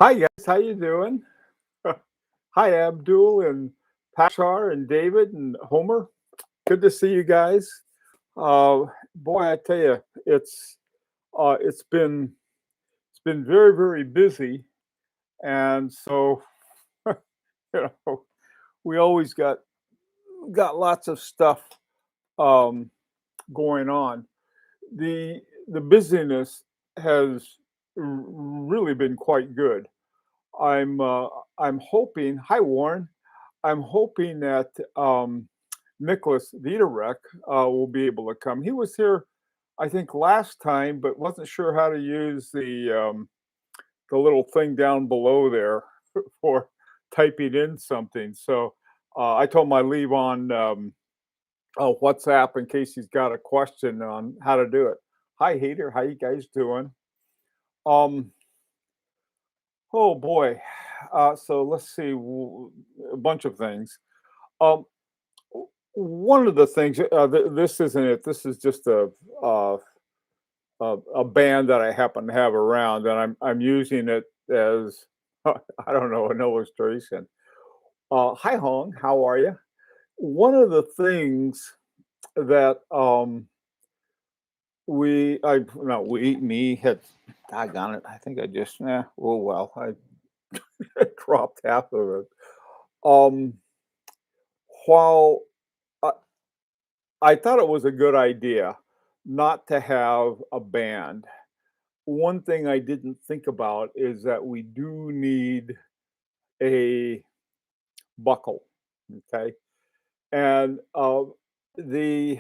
Hi guys, how you doing? Hi Abdul and Pashar and David and Homer. Good to see you guys. Boy, I tell you, it's been very busy, and so you know we always got lots of stuff um, going on. The the busyness has really been quite good. I'm uh, I'm hoping. Hi Warren. I'm hoping that Nicholas Viderek will be able to come. He was here, I think, last time, but wasn't sure how to use the little thing down below there for typing in something. So I told him I leave on WhatsApp in case he's got a question on how to do it. Hi, Hater. How you guys doing? Um, oh boy. So let's see, a bunch of things. Um, One of the things, this isn't it. This is just uh, a band that I happen to have around, and I'm using it as I don't know, an illustration. Hi Hong, how are you? One of the things that I not we me had doggone it. I think I just oh well, I dropped half of it. Um, while I thought it was a good idea not to have a band. One thing I didn't think about is that we do need a buckle, okay? And the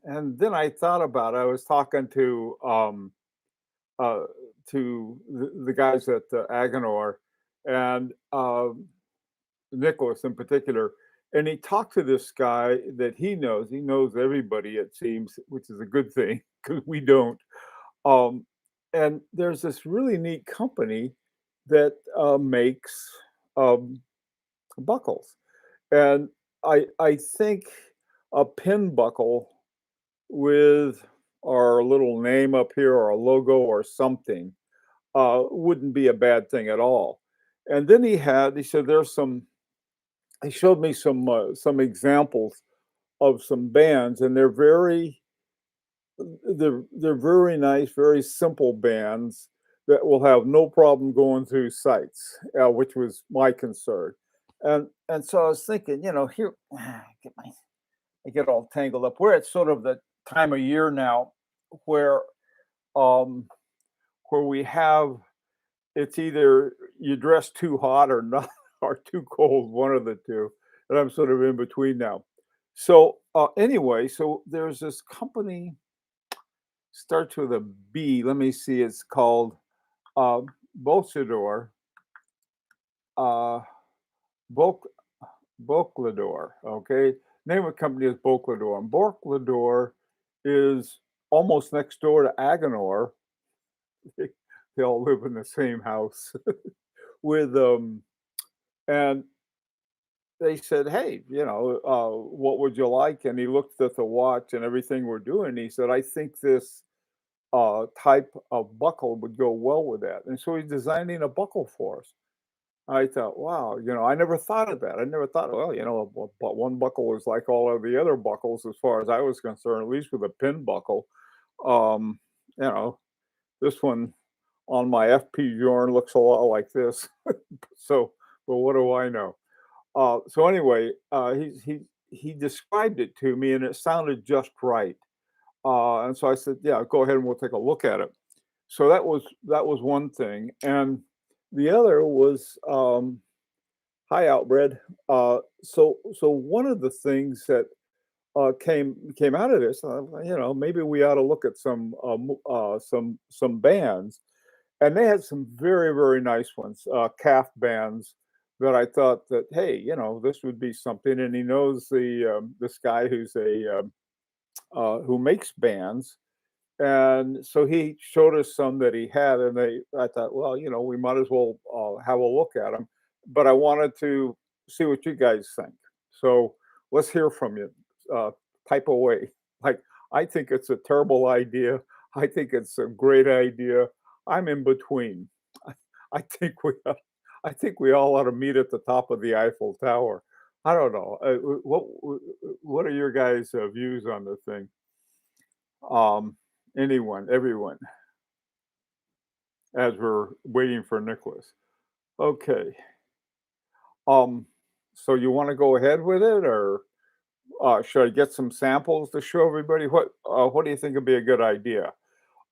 and then I thought about I was talking uh, to the guys at Aganor and Nicholas in particular, and he talked to this guy that he knows. He knows everybody, it seems, which is a good thing because we don't. Um, and there's this really neat company that makes um, buckles, and I think a pin buckle with our little name up here or a logo or something wouldn't be a bad thing at all. And then he said there's some he showed me some examples of some bands, and they're very nice, very simple bands that will have no problem going through sites, which was my concern. And so I was thinking, here I get all tangled up. We're at sort of the time of year now where um where we have it's either you dress too hot or not or too cold, one of the two. And I'm sort of in between now. So anyway, so there's this company starts with a B. Let me see. It's called uh, Bolsador, uh, Bok Boklador. Okay, name of the company is Boklador, and Boklador is almost next door to Aganor. They, they all live in the same house with and they said, "Hey, what would you like?" And he looked at the watch and everything we're doing. He said, "I think this type of buckle would go well with that." And so he's designing a buckle for us. I thought, wow, I never thought of that. I never thought, well, but one buckle is like all of the other buckles as far as I was concerned, at least with a pin buckle. Um, you know, this one on my FP Jorn looks a lot like this. So, but what do I know? So anyway, he described it to me, and it sounded just right. And so I said, "Yeah, go ahead, and we'll take a look at it." So that was one thing, and the other was hi, Outbred. So one of the things that came out of this, maybe we ought to look at some bands, and they had some very nice ones, calf bands that I thought that hey, this would be something. And he knows this guy who makes bands, and so he showed us some that he had, and I thought, well, we might as well have a look at them. But I wanted to see what you guys think. So let's hear from you. Uh, Type away. Like I think it's a terrible idea. I think it's a great idea. I'm in between. I think we ought I think we all ought to meet at the top of the Eiffel Tower. I don't know, what are your guys' views on the thing? Um, anyone, everyone, as we're waiting for Nicholas. Okay, um, so you wanna go ahead with it, or, should I get some samples to show everybody? What do you think would be a good idea?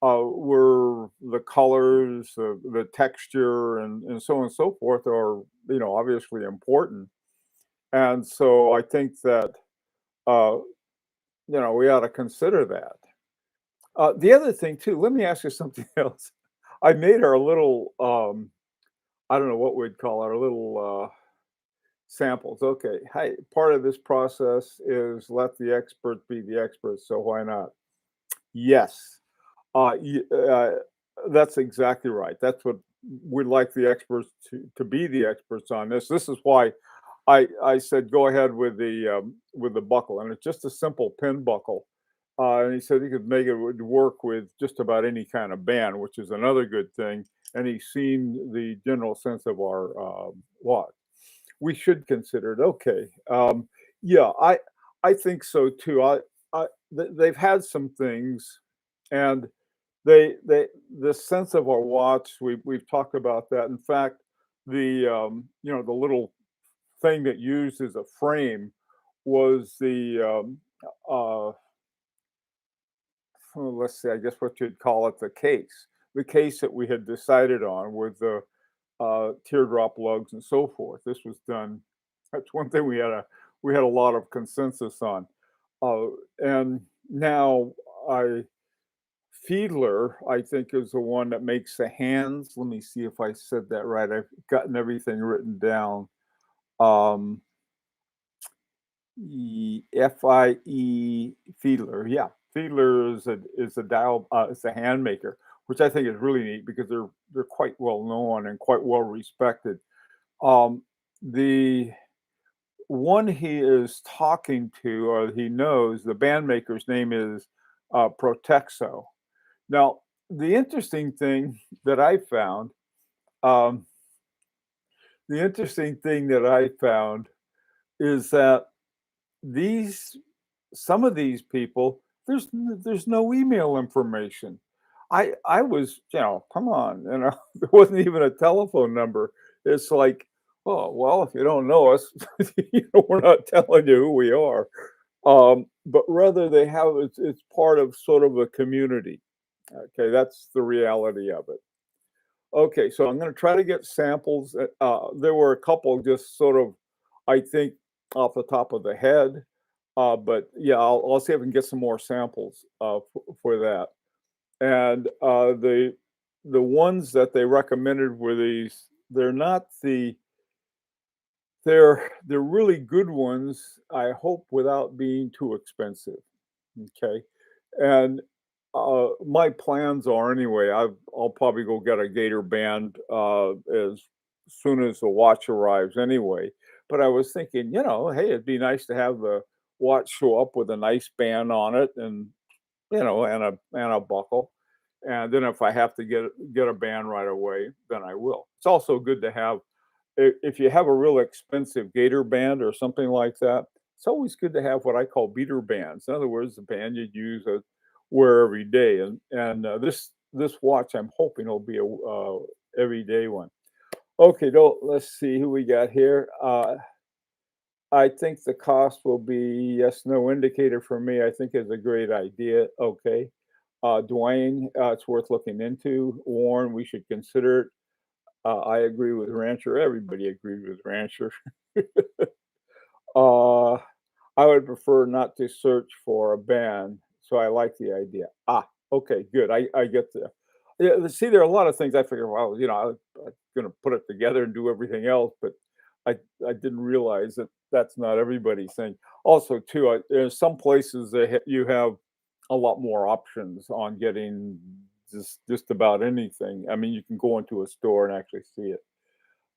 Where the colors, the texture, and so on and so forth are, obviously important. And so I think that, uh, we ought to consider that. The other thing too, let me ask you something else. I made our little, I don't know what we'd call our little samples. Okay, hey, part of this process is let the expert be the expert. So why not? Yes. Uh, y- uh, that's exactly right. That's what we'd like the experts to be the experts on this. This is why I said go ahead with the buckle, and it's just a simple pin buckle. And he said he could make it would work with just about any kind of band, which is another good thing. And he's seen the general sense of our watch. We should consider it. Okay, yeah, I think so too. They've had some things, and they the sense of our watch, we've talked about that. In fact, the little thing that used as a frame was let's see, I guess what you'd call it, the case. The case that we had decided on with the teardrop lugs and so forth. This was done. That's one thing we had a lot of consensus on. Uh, and now I Fiedler, I think, is the one that makes the hands. Let me see if I said that right. I've gotten everything written down. Um, Fiedler, yeah. Fiedler is a dial is a hand maker, which I think is really neat because they're quite well known and quite well respected. Um, the one he is talking to, or he knows, the band maker's name is Protexo. Now, the interesting thing that I found, um, the interesting thing that I found is that these some of these people, there's no email information. I was, come on, there wasn't even a telephone number. It's like, oh well, if you don't know us, we're not telling you who we are. But rather they have it's part of sort of a community. Okay, that's the reality of it. Okay, so I'm gonna try to get samples. There were a couple just sort of, I think, off the top of the head. But yeah, I'll see if I can get some more samples for that. And the ones that they recommended were these. They're not the they're really good ones. I hope without being too expensive. Okay, and my plans are anyway. I'll probably go get a Gator band as soon as the watch arrives anyway. But I was thinking, hey, it'd be nice to have the watch show up with a nice band on it, and and a buckle. And then if I have to get a band right away, then I will. It's also good to have if you have a real expensive Gator band or something like that, it's always good to have what I call beater bands. In other words, the band you'd use wear every day. And this watch, I'm hoping will be a everyday one. Okay, let's see who we got here. I think the cost will be yes, no indicator for me. I think is a great idea. Okay. Dwayne, it's worth looking into. Warren, we should consider it. I agree with Rancher. Everybody agreed with Rancher. uh, I would prefer not to search for a band, so I like the idea. Okay, good. I get the yeah. See, there are a lot of things I figure. Well, I'm going to put it together and do everything else, but I I didn't realize that that's not everybody's thing. Also, too, there's some places that you have a lot more options on getting just about anything. I mean, you can go into a store and actually see it.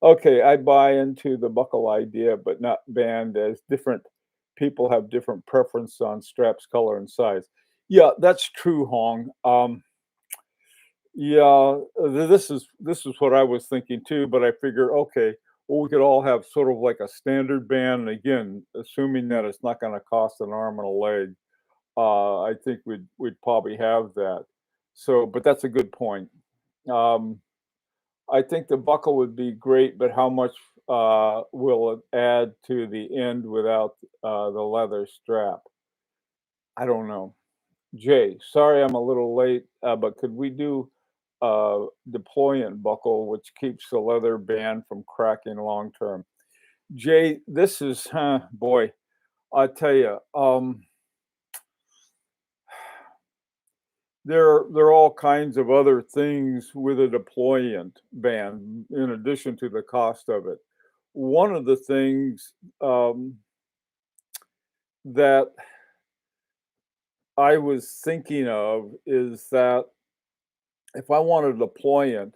Okay, I buy into the buckle idea, but not band, as different people have different preference on straps, color, and size. Yeah, that's true, Hong. Yeah, this is what I was thinking too, but I figure, okay, well, we could all have sort of like a standard band, and again, assuming that it's not gonna cost an arm and a leg, I think we'd probably have that. So, but that's a good point. Um, I think the buckle would be great, but how much will it add to the end without the leather strap? I don't know. Jay, sorry I'm a little late, but could we do deployant buckle, which keeps the leather band from cracking long term? Jay, this is, boy, I tell you, there are all kinds of other things with a deployant band in addition to the cost of it. One of the things that I was thinking of is that if I want a deployant,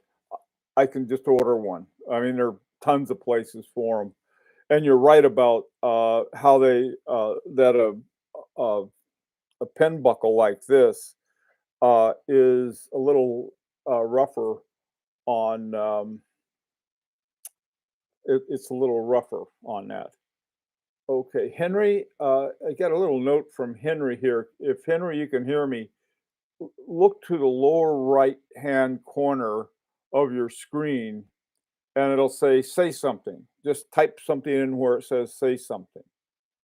I can just order one. I mean, there are tons of places for them. And you're right about how they that a a pen buckle like this is a little rougher on. It's a little rougher on that. Okay, Henry. I got a little note from Henry here. If Henry, you can hear me, look to the lower right hand corner of your screen, and it'll say something. Just type something in where it says say something.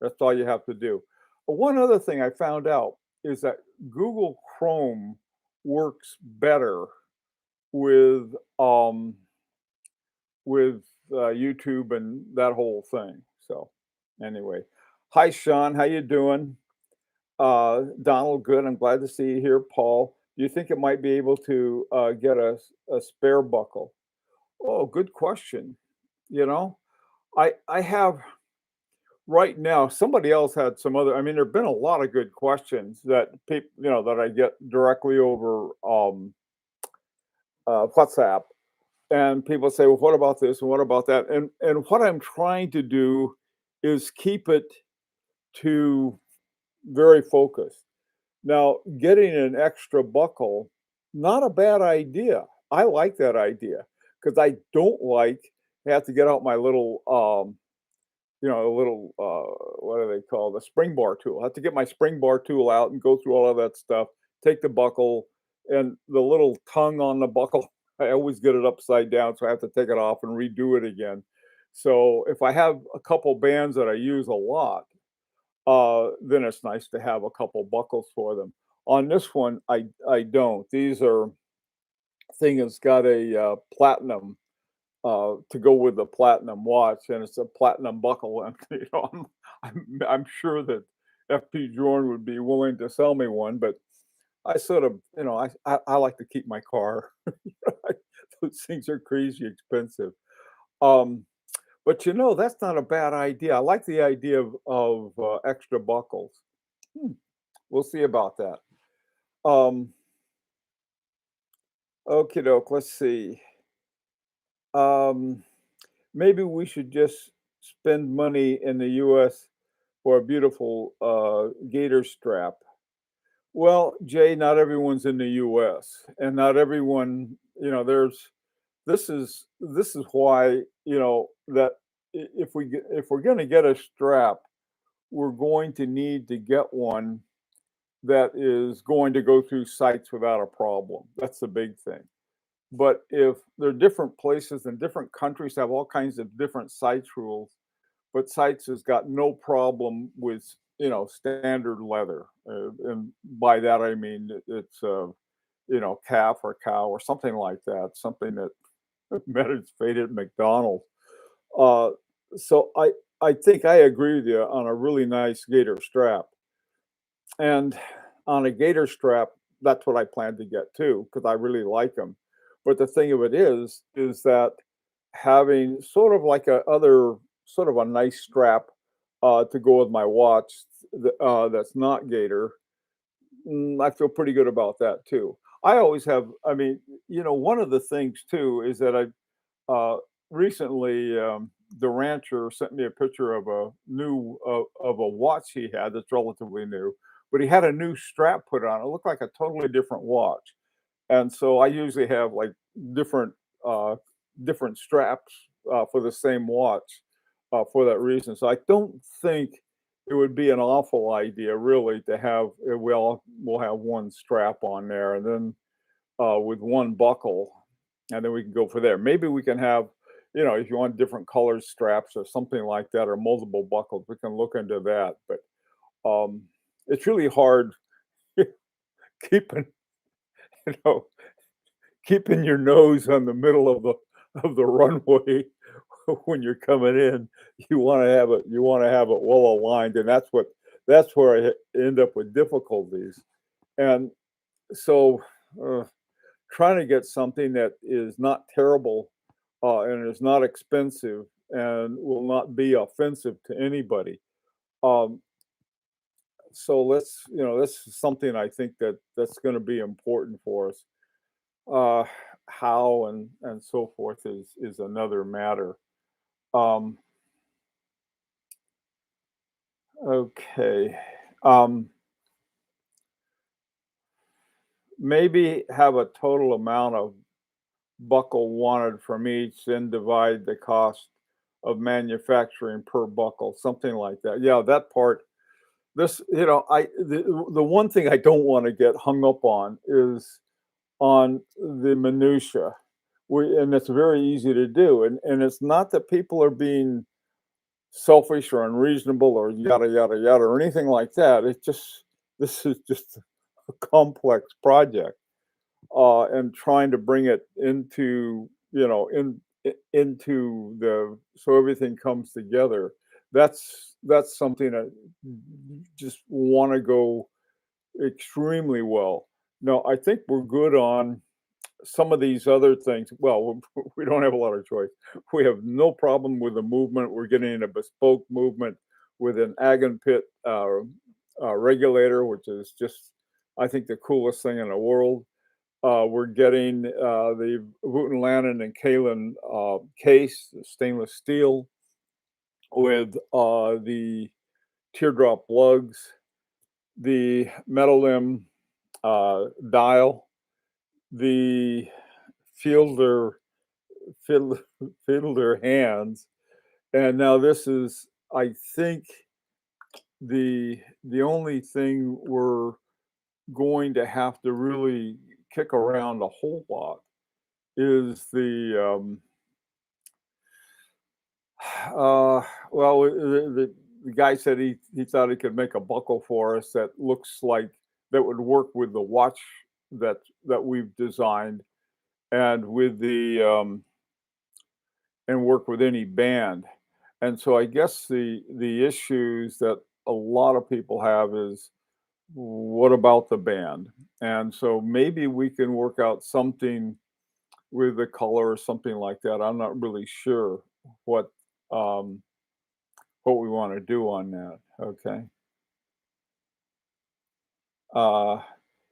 That's all you have to do. But one other thing I found out is that Google Chrome works better with um, with YouTube and that whole thing. So anyway, hi Sean, how you doing? Donald, good. I'm glad to see you here. Paul, do you think it might be able to get a spare buckle? Oh, good question. You know, I have right now, somebody else had some other. I mean, there've been a lot of good questions that people, that I get directly over WhatsApp, and people say, "Well, what about this and what about that?" And what I'm trying to do is keep it to very focused. Now, getting an extra buckle, not a bad idea. I like that idea because I don't like have to get out my little a little what do they call the spring bar tool. I have to get my spring bar tool out and go through all of that stuff, take the buckle and the little tongue on the buckle. I always get it upside down, so I have to take it off and redo it again. So if I have a couple bands that I use a lot, then it's nice to have a couple buckles for them. On this one, I don't. These are thing has got a platinum to go with the platinum watch, and it's a platinum buckle. And I'm sure that FP Jordan would be willing to sell me one, but I sort of, I like to keep my car. Those things are crazy expensive. Um, but that's not a bad idea. I like the idea of extra buckles. Hmm, we'll see about that. Um, okay, doke. Let's see. Um, Maybe we should just spend money in the US for a beautiful gator strap. Well, Jay, not everyone's in the US and not everyone, there's this is why, that if we're going to get a strap, we're going to need to get one that is going to go through sites without a problem. That's the big thing. But if there are different places and different countries have all kinds of different sites rules, but sites has got no problem with standard leather, and by that I mean it's calf or cow or something like that, something that met its fate at McDonald's. Uh, so I think I agree with you on a really nice gator strap. And on a gator strap, that's what I plan to get too, because I really like them. But the thing of it is that having sort of like a other sort of a nice strap to go with my watch that's not gator, I feel pretty good about that too. I always have. I mean, one of the things too is that recently, the rancher sent me a picture of a new of a watch he had that's relatively new, but he had a new strap put on. It looked like a totally different watch, and so I usually have like different uh, different straps for the same watch for that reason. So I don't think it would be an awful idea really to have we'll have one strap on there, and then with one buckle, and then we can go for there. Maybe we can have, if you want different color straps or something like that, or multiple buckles, we can look into that. But um, it's really hard keeping, you know, keeping your nose on the middle of the runway when you're coming in. You want to have it well aligned, and that's where I end up with difficulties. And so. Uh, Trying to get something that is not terrible and is not expensive and will not be offensive to anybody. Um, so this is something I think that's going to be important for us. Uh, how and so forth is another matter. Um, okay. Um, Maybe have a total amount of buckle wanted from each, then divide the cost of manufacturing per buckle, something like that. Yeah, that part. This, the one thing I don't want to get hung up on is on the minutia. And it's very easy to do. And it's not that people are being selfish or unreasonable or yada yada yada or anything like that. It's just this is just a complex project and trying to bring it into into the so everything comes together. That's something that just want to go extremely well. No, I think we're good on some of these other things. Well, we don't have a lot of choice. We have no problem with the movement. We're getting a bespoke movement with an Agon pit regulator, which is just, I think, the coolest thing in the world. We're getting the Wooten Lannon and Kalen case, stainless steel, with the teardrop lugs, the metal limb dial, the fielder fiddler, fiddler hands, and now this is, I think, the only thing we're going to have to really kick around a whole lot is uh, the guy said he thought he could make a buckle for us that looks like that would work with the watch that we've designed and with the and work with any band. And so I guess the issues that a lot of people have is what about the band? And so maybe we can work out something with the color or something like that. I'm not really sure what um, what we want to do on that. Okay. Uh,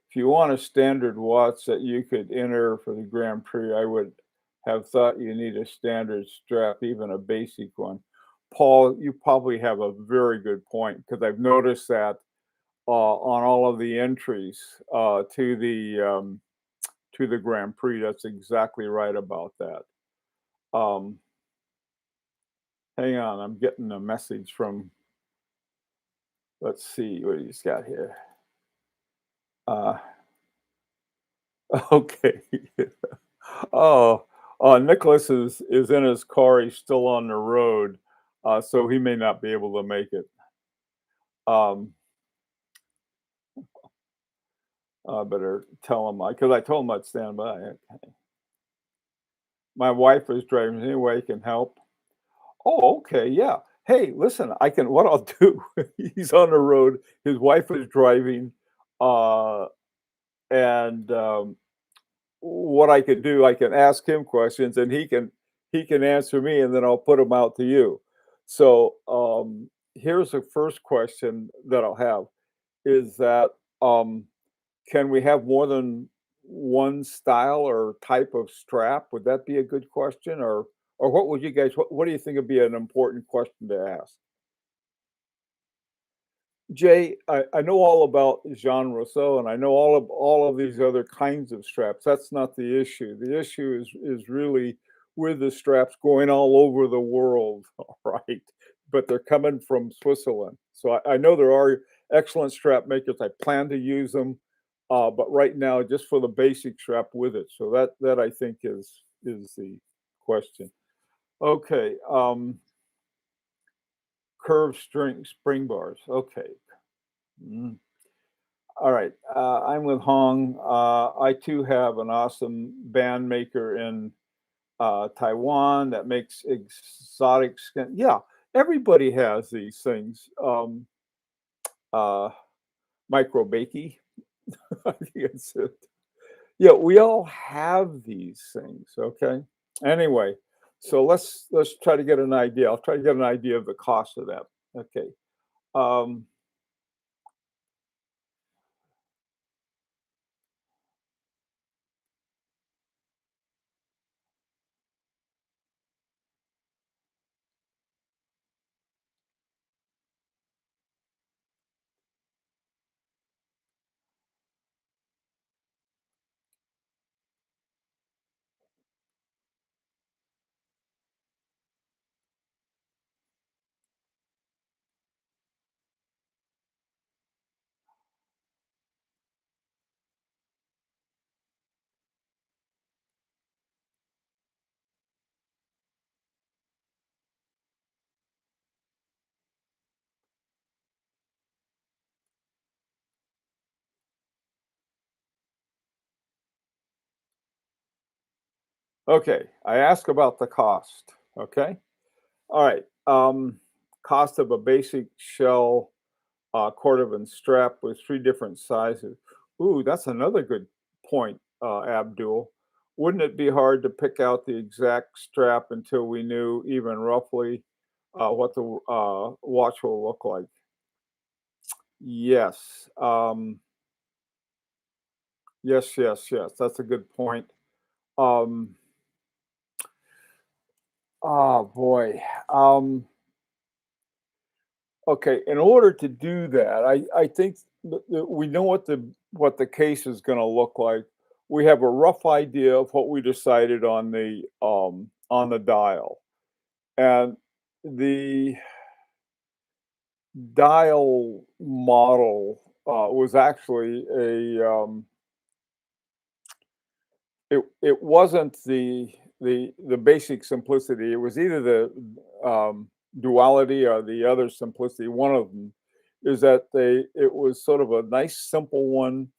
if you want a standard watch that you could enter for the Grand Prix, I would have thought you need a standard strap, even a basic one. Paul, you probably have a very good point because I've noticed that on all of the entries to the Grand Prix. That's exactly right about that. Um, Hang on, I'm getting a message from. Let's see what he's got here. Uh, okay. Oh, Nicholas is in his car. He's still on the road, so he may not be able to make it. Um, I better tell him because I told him I'd stand by. Okay. My wife is driving. Any way I can help? Oh, okay, yeah. Hey, listen, I can. What I'll do? He's on the road. His wife is driving, uh, and what I could do, I can ask him questions, and he can answer me, and then I'll put them out to you. So here's the first question that I'll have is that can we have more than one style or type of strap? Would that be a good question, or what would you guys what do you think would be an important question to ask? Jay, I know all about Jean Rousseau, and I know all of these other kinds of straps. That's not the issue. The issue is really with the straps going all over the world, all right? But they're coming from Switzerland. So I know there are excellent strap makers. I plan to use them, but right now, just for the basic strap with it. So that I think is the question. Okay, curved spring bars. Okay. Mm. All right. I'm with Hong. I too have an awesome band maker in Taiwan that makes exotic skin. Yeah, everybody has these things. Uh, Micro bakey. I think it's it. Yeah, we all have these things. Okay. Anyway, so let's try to get an idea. I'll try to get an idea of the cost of that. Okay. Um, okay. I ask about the cost. Okay. All right. Cost of a basic shell cordovan strap with three different sizes. Ooh, that's another good point, Abdul. Wouldn't it be hard to pick out the exact strap until we knew even roughly what the watch will look like? Yes. Yes, yes, yes. That's a good point. Um, oh boy. Um, Okay, in order to do that, I think we know what the case is going to look like. We have a rough idea of what we decided on the dial, and the dial model was actually a it wasn't the basic simplicity. It was either the duality or the other simplicity. One of them is that it was sort of a nice simple one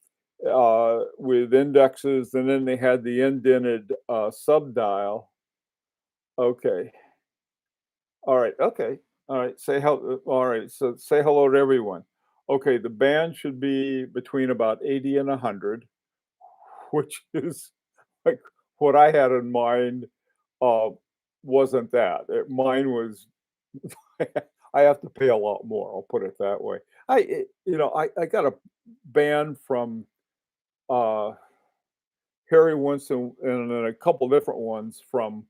with indexes, and then they had the indented subdial. Okay, all right, okay, all right. Say hello. All right, so say hello to everyone. Okay, the band should be between about 80 and 100, which is like what I had in mind uh, wasn't that. Mine was I have to pay a lot more. I'll put it that way. I got a band from uh, Harry Winston and then a couple different ones from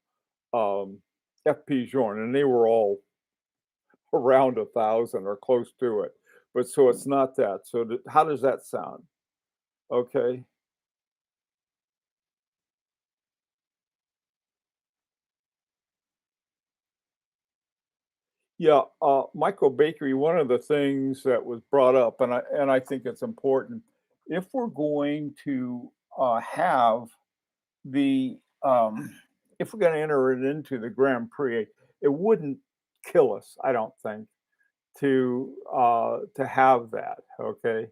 um, FP Jorn, and they were all around 1,000 or close to it. But so it's not that. So how does that sound? Okay. Yeah, micro bakery, one of the things that was brought up, and I think it's important, if we're going to have the if we're going to enter it into the Grand Prix, it wouldn't kill us, I don't think, to have that. Okay,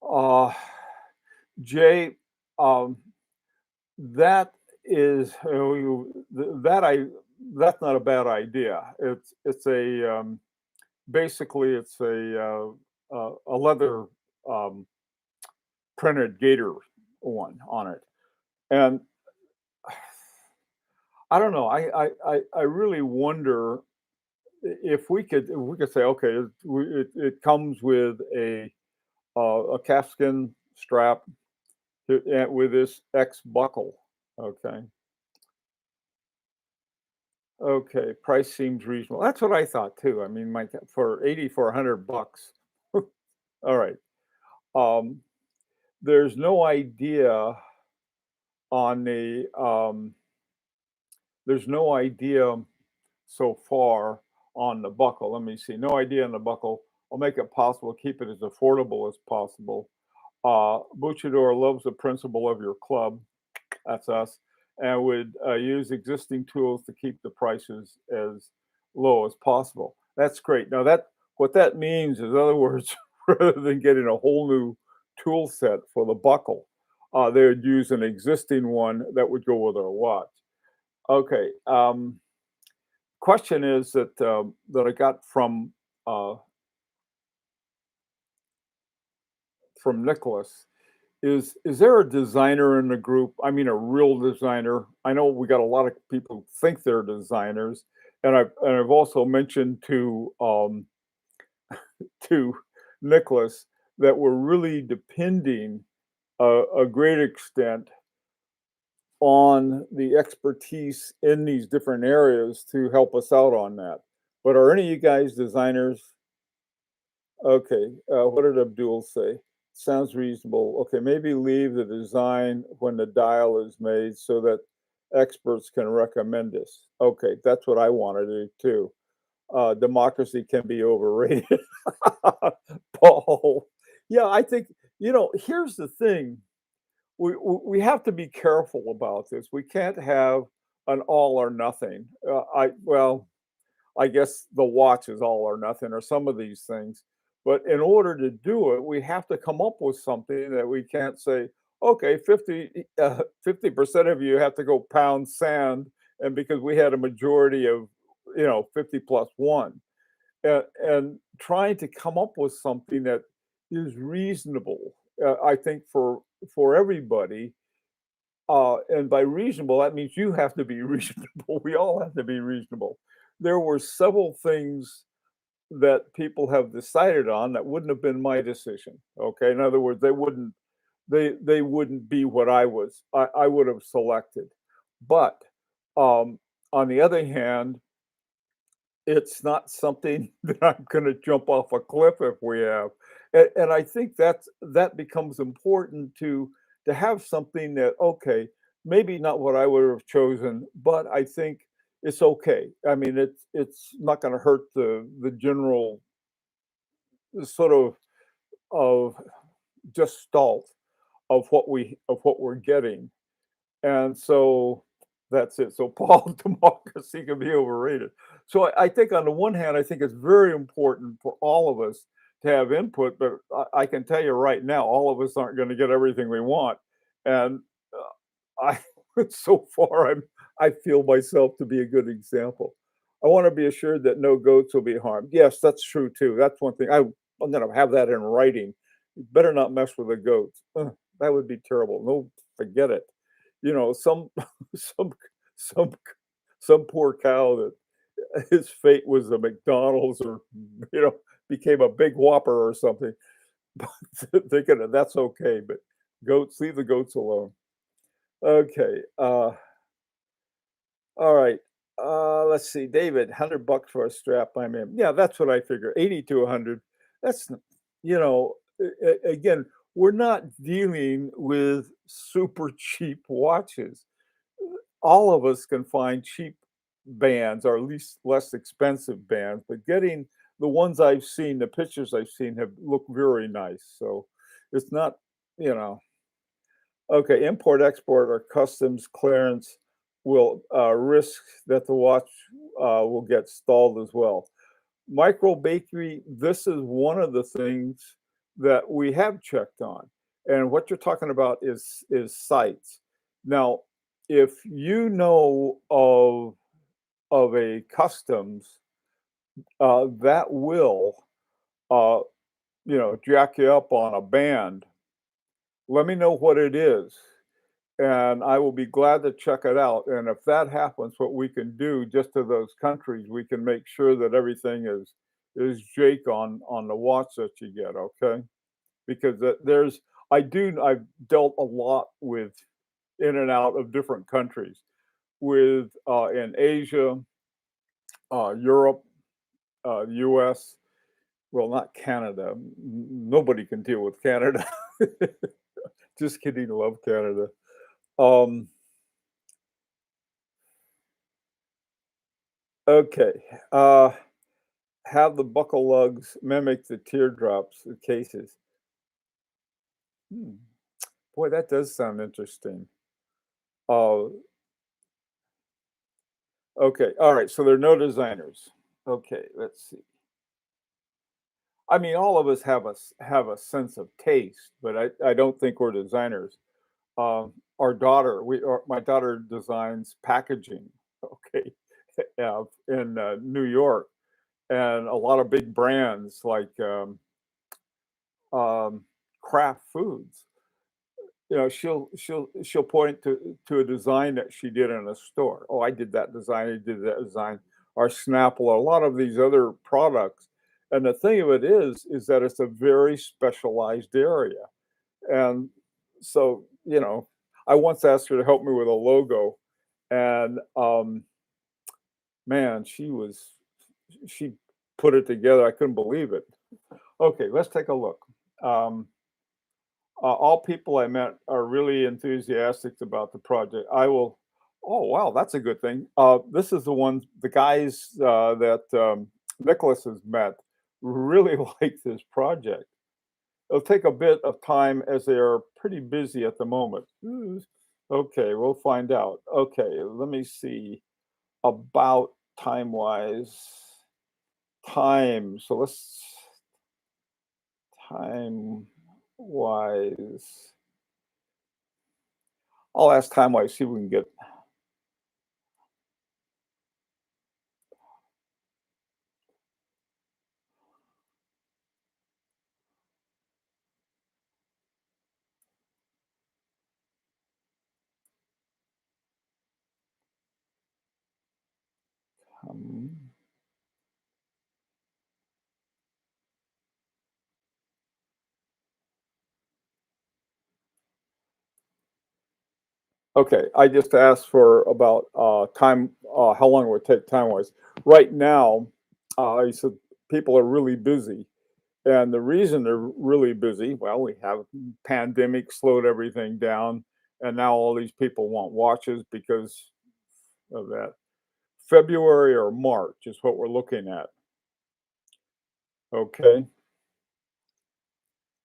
uh, Jay, um, that is that I that's not a bad idea. It's a basically, it's a leather um, printed gator one on it, and I don't know. I really wonder if we could say, okay, it comes with a calfskin strap with this X buckle. Okay, Okay, price seems reasonable. That's what I thought too. I mean, my for 80 for 100 bucks. All right. Um, there's no idea on there's no idea so far on the buckle. Let me see. No idea on the buckle. I'll make it possible, keep it as affordable as possible. Buchador loves the principle of your club. That's us, and would use existing tools to keep the prices as low as possible. That's great. Now that what that means is, in other words, rather than getting a whole new tool set for the buckle, they would use an existing one that would go with our watch. Okay. Question is that I got uh, from Nicholas. Is there a designer in the group? I mean, a real designer. I know we got a lot of people who think they're designers, and I've also mentioned to Nicholas that we're really depending a great extent on the expertise in these different areas to help us out on that. But are any of you guys designers? Okay, what did Abdul say? Sounds reasonable. Okay, maybe leave the design when the dial is made so that experts can recommend this. Okay, that's what I want to do too. Democracy can be overrated. Paul. Yeah, I think, here's the thing. We have to be careful about this. We can't have an all or nothing. I guess the watch is all or nothing, or some of these things. But in order to do it, we have to come up with something that we can't say, okay, 50% of you have to go pound sand, and because we had a majority of 50 plus one, and trying to come up with something that is reasonable. I think for everybody, and by reasonable, that means you have to be reasonable. We all have to be reasonable. There were several things that people have decided on that wouldn't have been my decision. Okay, in other words, they wouldn't be what I would have selected. But on the other hand, it's not something that I'm going to jump off a cliff if we have. And I think that becomes important to have something that, okay, maybe not what I would have chosen, but I think it's okay. I mean, it's not going to hurt the general sort of just stalt of what we're getting. And so that's it. So Paul, democracy can be overrated. So I think on the one hand, I think it's very important for all of us to have input, but I can tell you right now, all of us aren't going to get everything we want. And I so far I feel myself to be a good example. I want to be assured that no goats will be harmed. Yes, that's true too. That's one thing. I'm going to have that in writing. You better not mess with the goats. That would be terrible. No, forget it. Some some some some poor cow that his fate was a McDonald's, or you know became a big whopper or something. But thinking that that's okay, but goats, leave the goats alone. Okay. All right. Let's see, David, 100 bucks for a strap I'm in. Yeah, that's what I figure. 80 to 100. That's, you know, again, we're not dealing with super cheap watches. All of us can find cheap bands, or at least less expensive bands, but getting the ones I've seen, the pictures I've seen have looked very nice. So it's not, you know, okay, import, export, or customs clearance will risk that the watch will get stalled as well. Micro bakery, this is one of the things that we have checked on. And what you're talking about is sites. Now, if you know of a customs that will uh, jack you up on a band, let me know what it is, and I will be glad to check it out. And if that happens, what we can do just to those countries, we can make sure that everything is Jake on the watch that you get, okay? Because I've dealt a lot with in and out of different countries with in Asia. Europe, US. Well, not Canada. Nobody can deal with Canada. Just kidding. Love Canada. Um, okay. Uh, have the buckle lugs mimic the teardrops the cases. Hmm. Boy, that does sound interesting. Uh, okay. All right. So there are no designers. Okay. Let's see. I mean, all of us have a sense of taste, but I don't think we're designers. Our daughter, my daughter designs packaging. Okay, in New York, and a lot of big brands like um, Kraft Foods. She'll point to a design that she did in a store. Oh, I did that design. I did that design. Or Snapple, or a lot of these other products. And the thing of it is that it's a very specialized area. And so, I once asked her to help me with a logo, and man, she put it together. I couldn't believe it. Okay, let's take a look. Um, all people I met are really enthusiastic about the project. I will. Oh wow, that's a good thing. This is the guys that Nicholas has met really like this project. It'll take a bit of time as they are pretty busy at the moment. Okay, we'll find out. Okay, let me see about time-wise. Time. So let's time-wise. I'll ask time-wise, see if we can get. Um, okay, I just asked for about time, how long it would take time-wise. Right now, I said people are really busy. And the reason they're really busy, well, we have pandemic slowed everything down, and now all these people want watches because of that. February or March is what we're looking at. Okay,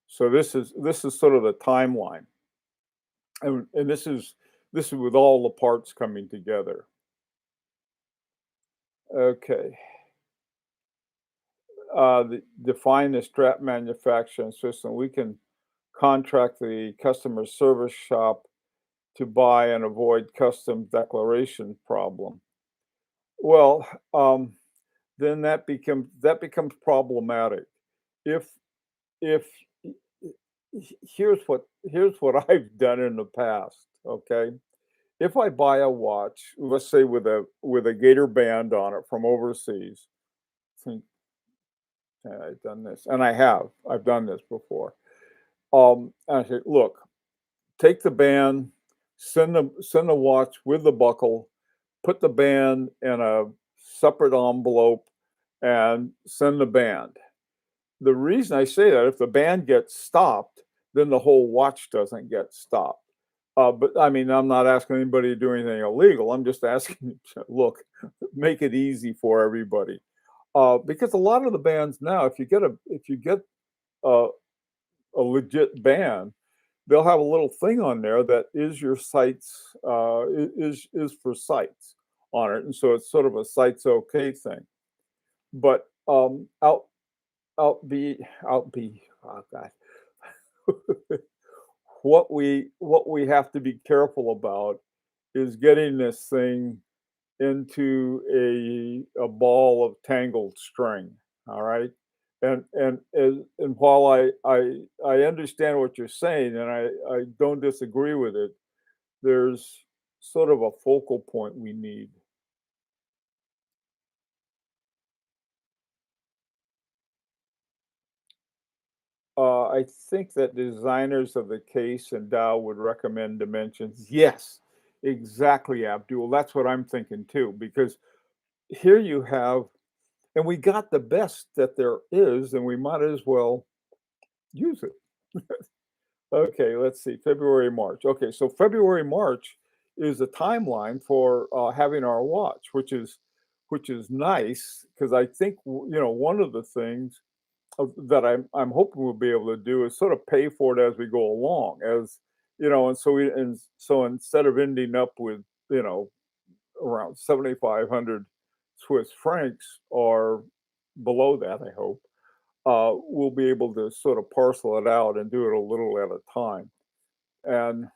so this is sort of the timeline, and this is with all the parts coming together. Okay, define the strap manufacturing system. We can contract the customer service shop to buy and avoid custom declaration problem. Well, then that becomes problematic. If if here's what I've done in the past, okay? If I buy a watch, let's say with a gator band on it from overseas, think, "Yeah, I've done this," and I've done this before. And I say, look, take the band, send the watch with the buckle, put the band in a separate envelope, and send the band. The reason I say that, if the band gets stopped, then the whole watch doesn't get stopped. But I mean, I'm not asking anybody to do anything illegal. I'm just asking, look, make it easy for everybody. Because a lot of the bands now, if you get a, a legit band, they'll have a little thing on there that is your sites is for sites on it, and so it's sort of a sites okay thing. But out be out be oh god, what we have to be careful about is getting this thing into a ball of tangled string. All right. And while I understand what you're saying, and I don't disagree with it, there's sort of a focal point we need. I think that designers of the case and Dow would recommend dimensions. Yes, exactly, Abdul. That's what I'm thinking too, because here you have, and we got the best that there is, and we might as well use it. Okay, let's see, February, March. Okay, so February, March is a timeline for having our watch, which is nice because I think one of the things that I'm hoping we'll be able to do is sort of pay for it as we go along, as and so instead of ending up with you know around 7,500 Swiss francs or below that, I hope, we'll be able to sort of parcel it out and do it a little at a time. And I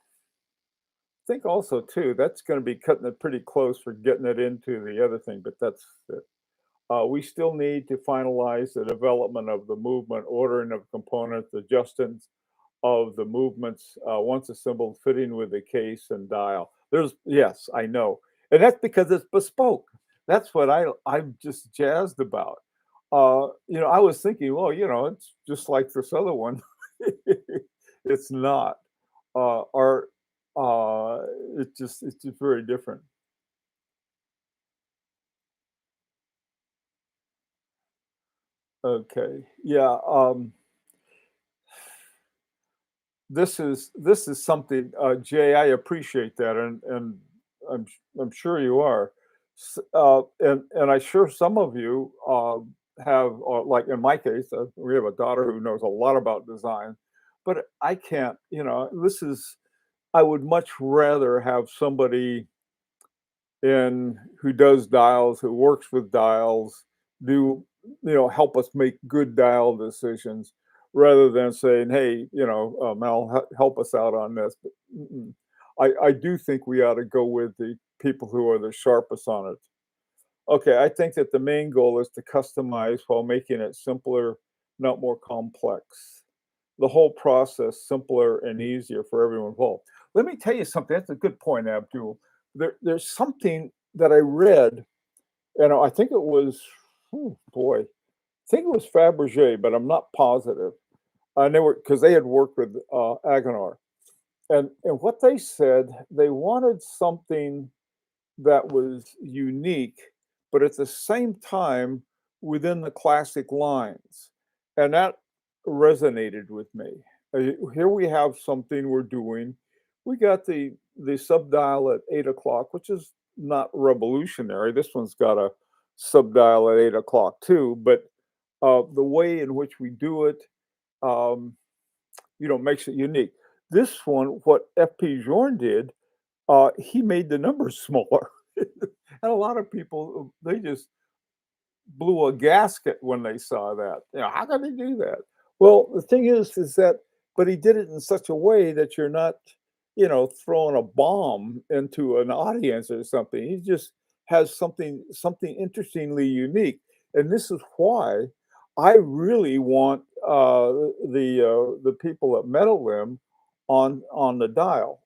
think also too, that's going to be cutting it pretty close for getting it into the other thing, but that's it. We still need to finalize the development of the movement, ordering of components, adjustments of the movements once assembled, fitting with the case and dial. Yes, I know, and that's because it's bespoke. That's what I'm just jazzed about. I was thinking, well, it's just like this other one. It's not. Our it's just very different. Okay, yeah. This is something, Jay. I appreciate that, and I'm sure you are, and I sure some of you have, like in my case, we have a daughter who knows a lot about design, but I can't. This is. I would much rather have somebody in who does dials, who works with dials, do help us make good dial decisions rather than saying, "Hey, Mel, help us out on this." But I do think we ought to go with the people who are the sharpest on it. Okay, I think that the main goal is to customize while making it simpler, not more complex. The whole process simpler and easier for everyone involved. Let me tell you something. That's a good point, Abdul. There's something that I read, and I think it was, boy, I think it was Fabergé, but I'm not positive. I know because they had worked with Aguilar, and what they said, they wanted something that was unique, but at the same time within the classic lines. And that resonated with me. Here we have something we're doing. We got the subdial at 8 o'clock, which is not revolutionary. This one's got a subdial at 8 o'clock too, but the way in which we do it, um, makes it unique. This one, what FP Jorn did, he made the numbers smaller. And a lot of people, they just blew a gasket when they saw that. How can he do that? Well, the thing is that, but he did it in such a way that you're not, throwing a bomb into an audience or something. He just has something interestingly unique, and this is why I really want the people at Metal Limb on the dial.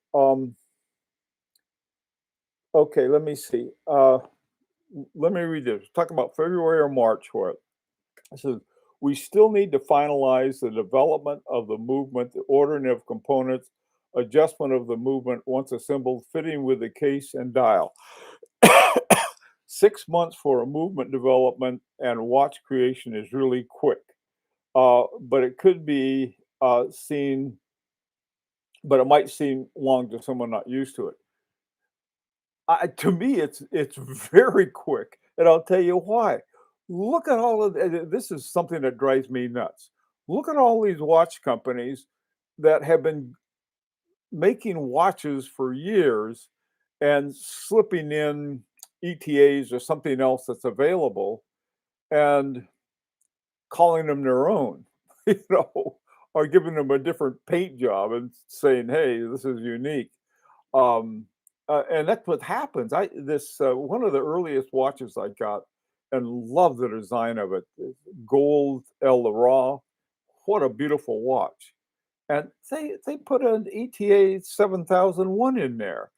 Okay, let me see. Let me read this. Talking about February or March for it. It says, we still need to finalize the development of the movement, the ordering of components, adjustment of the movement once assembled, fitting with the case and dial. 6 months for a movement development and watch creation is really quick. But it could be seen, but it might seem long to someone not used to it. To me, it's very quick, and I'll tell you why. Look at all of this is something that drives me nuts. Look at all these watch companies that have been making watches for years and slipping in ETAs or something else that's available and calling them their own, or giving them a different paint job and saying, "Hey, this is unique." Um, and that's what happens. I this One of the earliest watches I got and love the design of it. Gold El Ra. What a beautiful watch. And they put an ETA 7001 in there.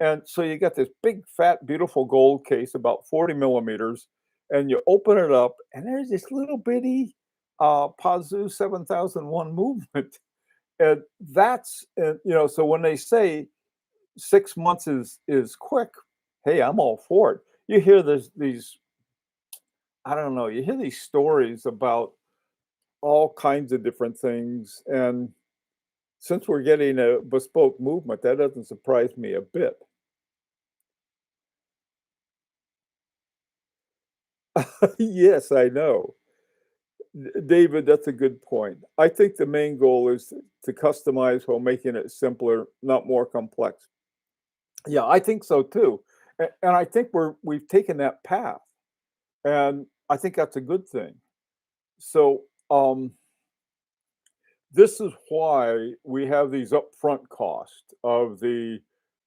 And so you got this big, fat, beautiful gold case, about 40 millimeters, and you open it up, and there's this little bitty Pazu 7001 movement. And so when they say 6 months is quick. Hey, I'm all for it. You hear these I don't know, you hear these stories about all kinds of different things, and since we're getting a bespoke movement, that doesn't surprise me a bit. Yes, I know. David, that's a good point. I think the main goal is to customize while making it simpler, not more complex. Yeah, I think so too. And I think we've taken that path, and I think that's a good thing. So, this is why we have these upfront costs of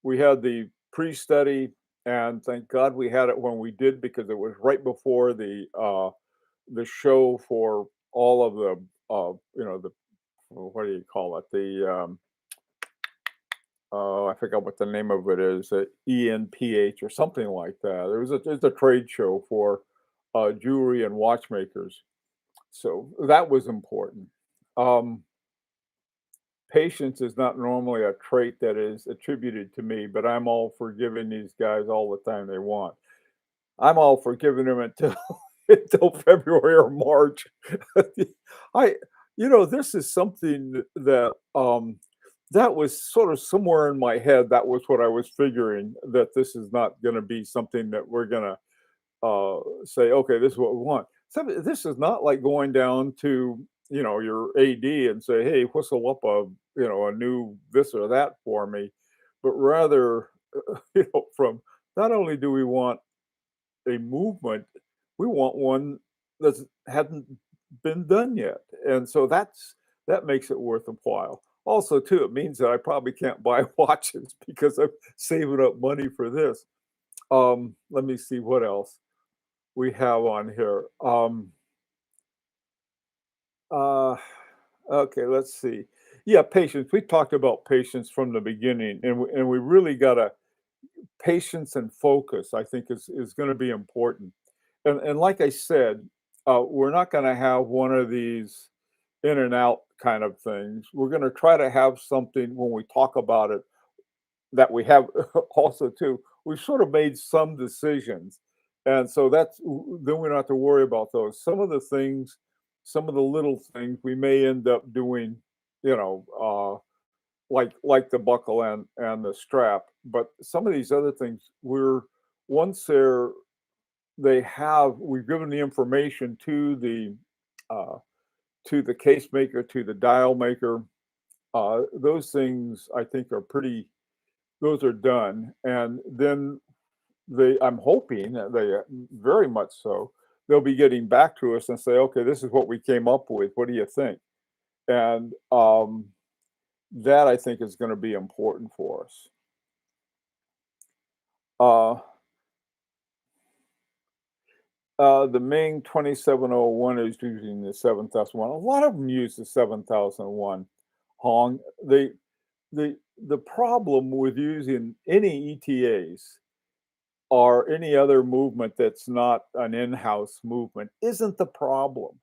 we had the pre-study, and thank God we had it when we did because it was right before the show for all of the the what do you call it? I forgot what the name of it is, ENPH or something like that. There's a trade show for jewelry and watchmakers, so that was important. Um, Patience is not normally a trait that is attributed to me, but I'm all for giving these guys all the time they want. I'm all for giving them until until February or March. I this is something that, that was sort of somewhere in my head, that was what I was figuring, that this is not gonna be something that we're gonna, say, "Okay, this is what we want." This is not like going down to, your AD and say, "Hey, whistle up a new this or that for me," but rather, from not only do we want a movement, we want one that hasn't been done yet, and so that makes it worthwhile. Also, too, it means that I probably can't buy watches because I'm saving up money for this. Let me see what else we have on here. Uh, okay, let's see. Yeah, patience. We talked about patience from the beginning, and we really gotta patience and focus. I think is going to be important. And like I said, we're not going to have one of these in and out kind of things. We're going to try to have something when we talk about it that we have also too. We've sort of made some decisions, and so then we don't have to worry about those. Some of the things, some of the little things, we may end up doing, you know, like the buckle and the strap. But some of these other things, once we've given the information uh, to the case maker, to the dial maker. Those things I think are pretty. Those are done, and then I'm hoping that very much so. They'll be getting back to us and say, okay, this is what we came up with. What do you think? And that I think is going to be important for us. Uh, the Ming 2701 is using the 7001. A lot of them use the 7001 Hong. The problem with using any ETAs or any other movement that's not an in-house movement isn't the problem.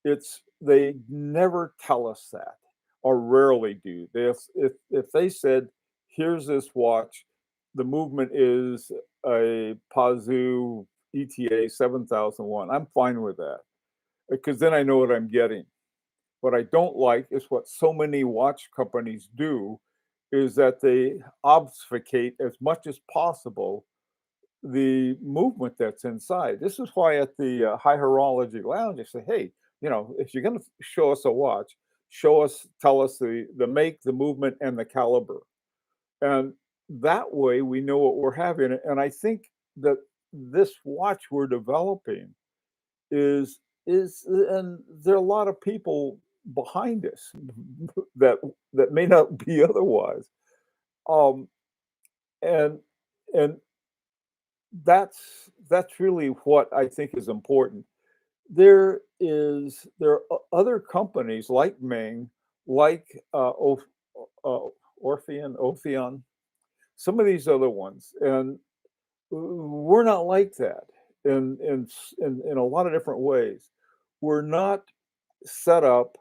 It's they never tell us that, or rarely do. If they said, "Here's this watch, the movement is a Pazoo ETA 7001," I'm fine with that because then I know what I'm getting. What I don't like is what so many watch companies do is that they obfuscate as much as possible the movement that's inside. This is why at the High Horology Lounge, they say, hey, if you're going to show us a watch, tell us the make, the movement, and the caliber. And that way we know what we're having. And I think that this watch we're developing and there are a lot of people behind us that may not be otherwise. Um, and and that's really what I think is important. There are other companies like Ming, like Orpheon, some of these other ones, and we're not like that in a lot of different ways. We're not set up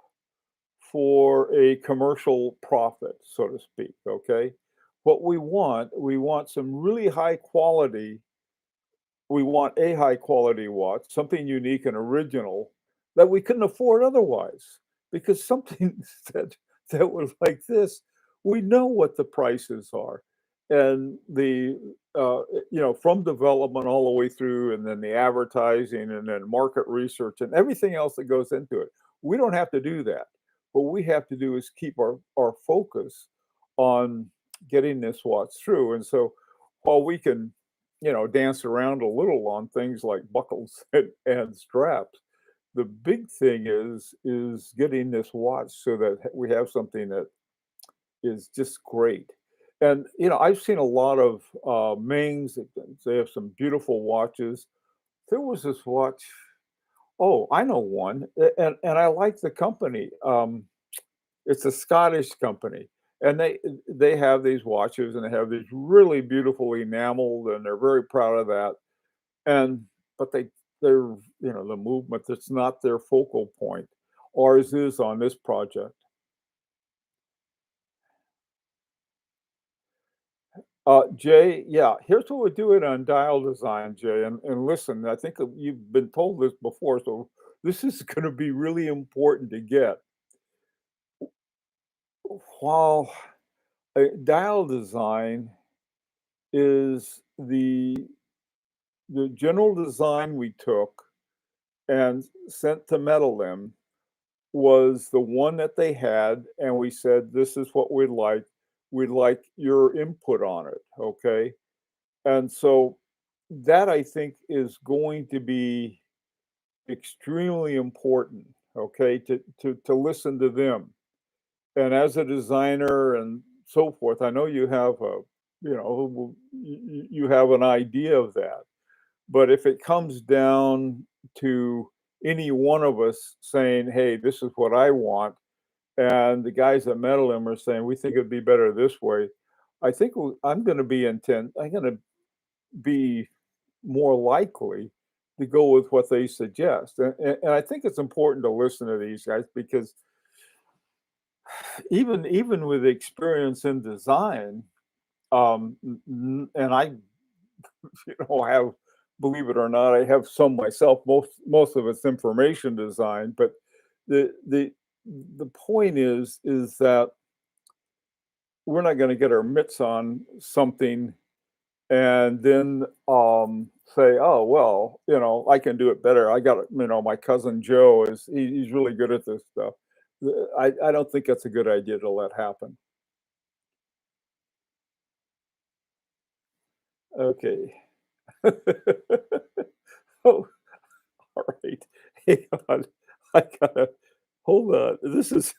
for a commercial profit, so to speak. Okay, we want some really high quality we want a high quality watch, something unique and original that we couldn't afford otherwise. Because something that was like this, we know what the prices are, and from development all the way through, and then the advertising, and then market research, and everything else that goes into it. We don't have to do that. What we have to do is keep our focus on getting this watch through. And so, while we can dance around a little on things like buckles and straps. The big thing is getting this watch so that we have something that is just great. And I've seen a lot of Mings. They have some beautiful watches. There was this watch. Oh, I know one, and I like the company. It's a Scottish company, and they have these watches, and they have these really beautiful enameled, and they're very proud of that. And but they're the movement, that's not their focal point. Ours is on this project. Jay, yeah, here's what we do it on dial design, Jay, and listen, I think you've been told this before, so this is going to be really important to get. While dial design is the general design we took and sent to Metallim, was the one that they had, and we said, "This is what we'd like. We'd like your input on it." Okay, and so that, I think, is going to be extremely important. Okay, to listen to them, and as a designer and so forth, I know you have you have an idea of that. But if it comes down to any one of us saying, "Hey, this is what I want," and the guys at Metallim are saying, "We think it'd be better this way," I think I'm going to be intent. I'm going to be more likely to go with what they suggest, and I think it's important to listen to these guys, because even with experience in design, and I have, believe it or not, I have some myself. Most of it's information design, but the the the point is that we're not going to get our mitts on something and then say, "Oh well, I can do it better. I got it. My cousin Joe he's really good at this stuff." I don't think that's a good idea to let happen. Okay. Oh, all right. Hang on. I gotta hold on. This is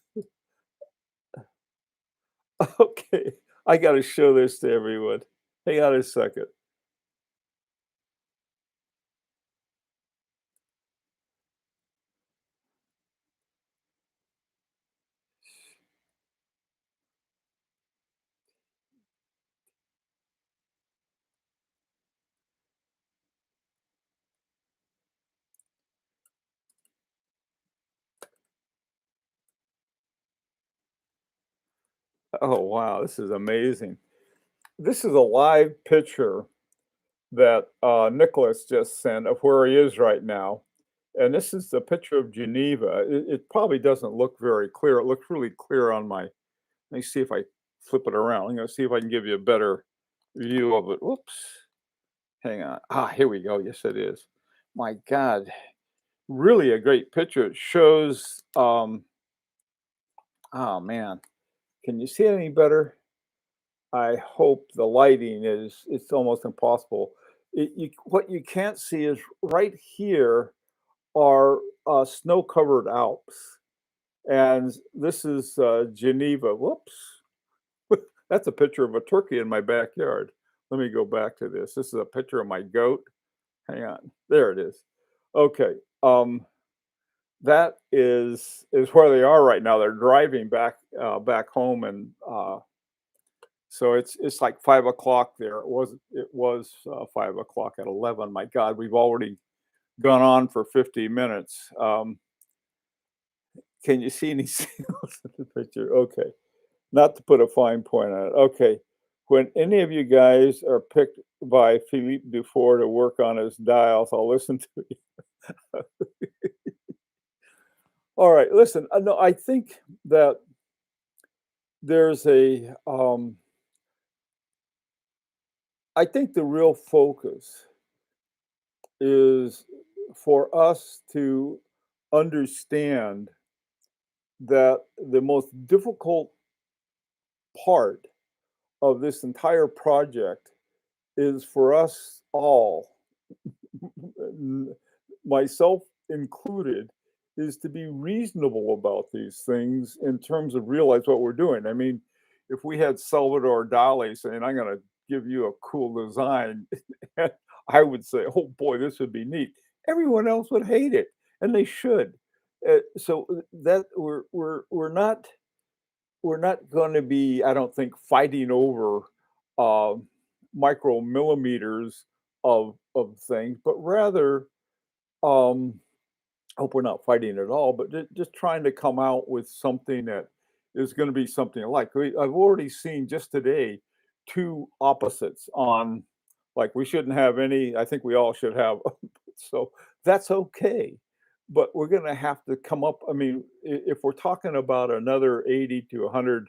okay. I gotta show this to everyone. Hang on a second. Oh wow, this is amazing. This is a live picture that Nicholas just sent of where he is right now. And this is the picture of Geneva. It probably doesn't look very clear. It looks really clear on my. Let me see if I flip it around. I'm gonna see if I can give you a better view of it. Whoops. Hang on. Ah, here we go. Yes, it is. My God, really a great picture. It shows. Oh man, can you see it any better? I hope the lighting is. It's almost impossible. What you can't see is right here are snow-covered Alps, and this is Geneva. Whoops, that's a picture of a turkey in my backyard. Let me go back to this. This is a picture of my goat. Hang on, there it is. Okay, that is where they are right now. They're driving back home, and so it's like 5 o'clock there. It was 5 o'clock at 11. My God, we've already gone on for 50 minutes. Can you see any signals in the picture? Okay, not to put a fine point on it. Okay, when any of you guys are picked by Philippe Dufour to work on his dials. I'll listen to it. All right, listen. No, I think that there's a. I think the real focus is for us to understand that the most difficult part of this entire project is for us all, myself included, is to be reasonable about these things in terms of realize what we're doing. I mean, if we had Salvador Dali saying, "I'm going to give you a cool design," I would say, "Oh boy, this would be neat." Everyone else would hate it, and they should. So that we're not going to be, I don't think, fighting over uh, micromillimeters of things, but rather, um, I hope we're not fighting at all, but just trying to come out with something that is going to be something like I've already seen just today two opposites on like we shouldn't have any. I think we all should have, so that's okay. But we're going to have to come up. I mean, if we're talking about another 80 to 100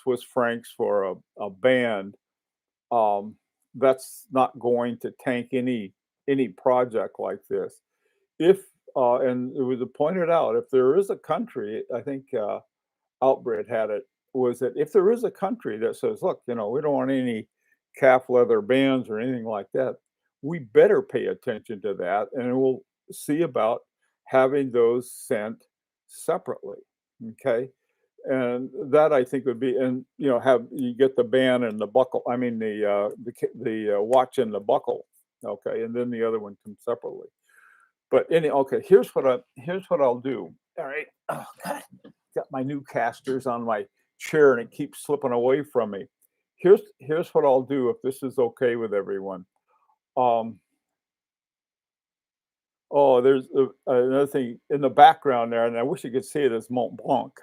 Swiss francs for a band, um, that's not going to tank any project like this. If and it was pointed out, if there is a country, I think Outbred had it, was that if there is a country that says, look, we don't want any calf leather bands or anything like that, we better pay attention to that, and we'll see about having those sent separately. Okay, and that I think would be, and have you get the band and the buckle. I mean the watch and the buckle. Okay, and then the other one comes separately. But okay, here's what I'll do. All right. Oh God, got my new casters on my chair and it keeps slipping away from me. Here's what I'll do if this is okay with everyone. Um, oh, there's another thing in the background there, and I wish you could see it as Mont Blanc.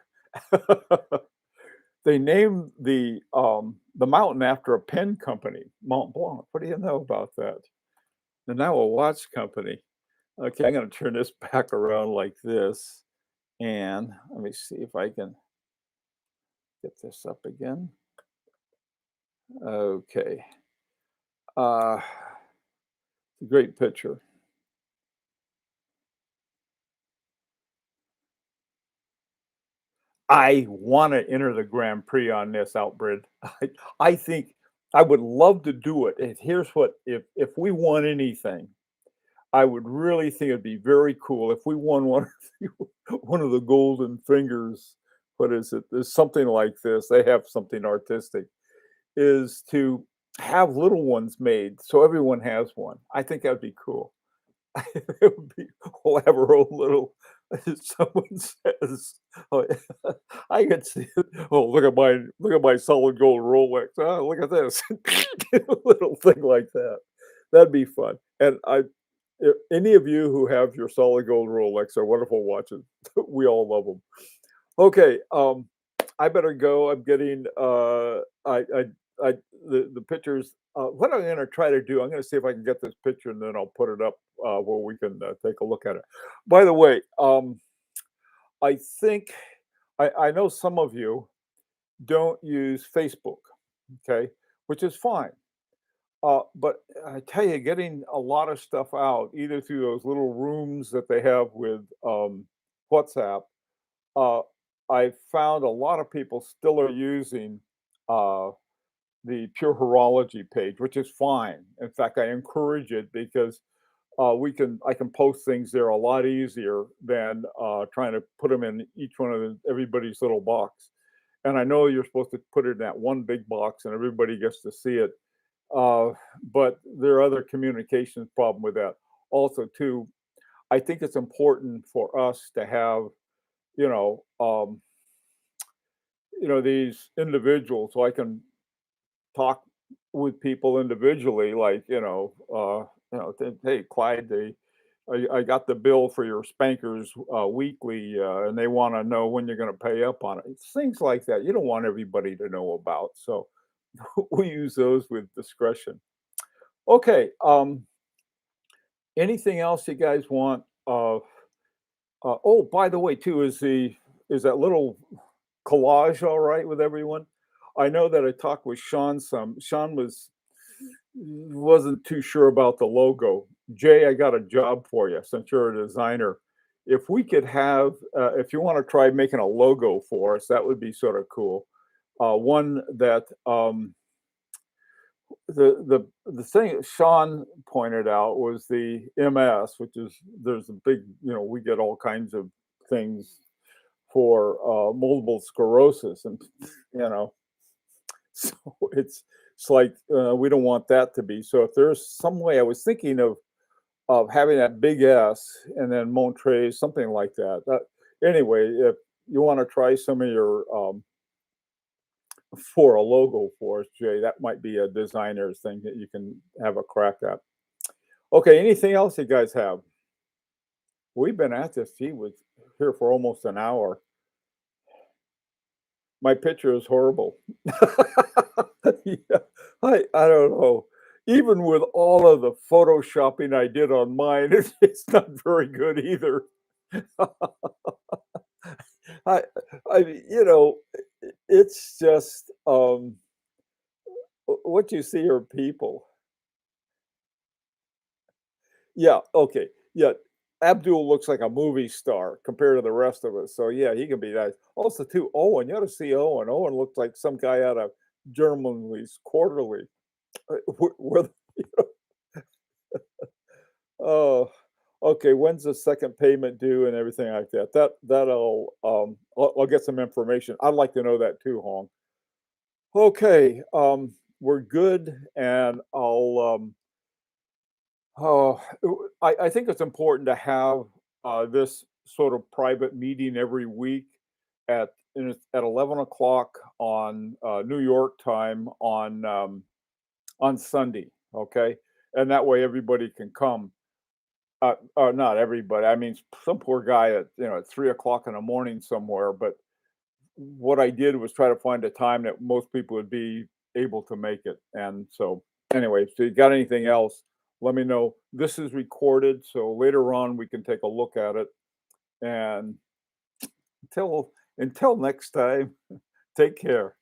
They named the mountain after a pen company, Mont Blanc. What do you know about that? And now a watch company. Okay, I'm going to turn this back around like this. And let me see if I can get this up again. Okay. Uh, Great picture. I want to enter the Grand Prix on this outbreed. I think I would love to do it. And here's what if we won anything, I would really think it'd be very cool if we won one of the golden fingers. What is it? There's something like this. They have something artistic. Is to have little ones made so everyone has one. I think that'd be cool. It would be we'll have our own little someone says, "Oh, I could see it. Oh, look at my solid gold Rolex. Oh, look at this." A little thing like that. That'd be fun. And any of you who have your solid gold Rolex are wonderful watches. We all love them. Okay, I better go. I'm getting I the pictures. What I'm going to try to do, I'm going to see if I can get this picture and then I'll put it up where we can take a look at it. By the way, I think I know some of you don't use Facebook, okay, which is fine. But I tell you, getting a lot of stuff out either through those little rooms that they have with WhatsApp. uh, I found a lot of people still are using uh, the Pure Horology page, which is fine. In fact, I encourage it because I can post things there a lot easier than trying to put them in each one of everybody's little box. And I know you're supposed to put it in that one big box and everybody gets to see it. Uh, but there are other communications problem with that. Also, too, I think it's important for us to have you know, um, these individuals, so I can talk with people individually, like, hey, Clyde, I got the bill for your spankers weekly, and they want to know when you're going to pay up on it. It's things like that you don't want everybody to know about. So we use those with discretion. Okay. Anything else you guys want? Oh, by the way, too, is that little collage all right with everyone? I know that I talked with Sean some. Sean wasn't too sure about the logo. Jay, I got a job for you since you're a designer. If we could have, if you want to try making a logo for us, that would be sort of cool. One that the thing that Sean pointed out was the MS, which is there's a big, we get all kinds of things for multiple sclerosis, and you know, so it's like we don't want that to be. So if there's some way, I was thinking of having that big S and then Montreux, something like that. Anyway, if you want to try some of your for a logo for us, Jay, that might be a designer's thing that you can have a crack at. Okay, anything else you guys have? We've been at this, gee, was here for almost an hour. My picture is horrible. Yeah, I don't know. Even with all of the photoshopping I did on mine, it's not very good either. I it's just, what you see are people. Yeah, okay. Yeah, Abdul looks like a movie star compared to the rest of us, so yeah, he can be nice. Also, too, Owen, you ought to see Owen. Owen looks like some guy out of Germany's Quarterly. With oh, okay, when's the second payment due and everything like that? I'll get some information. I'd like to know that too, Hong. Okay, we're good, and I think it's important to have this sort of private meeting every week at 11 o'clock on New York time on Sunday. Okay, and that way everybody can come. Not everybody. I mean, some poor guy at 3 o'clock in the morning somewhere. But what I did was try to find a time that most people would be able to make it. And so, anyway, if you got anything else, let me know. This is recorded, so later on we can take a look at it. And until next time, take care.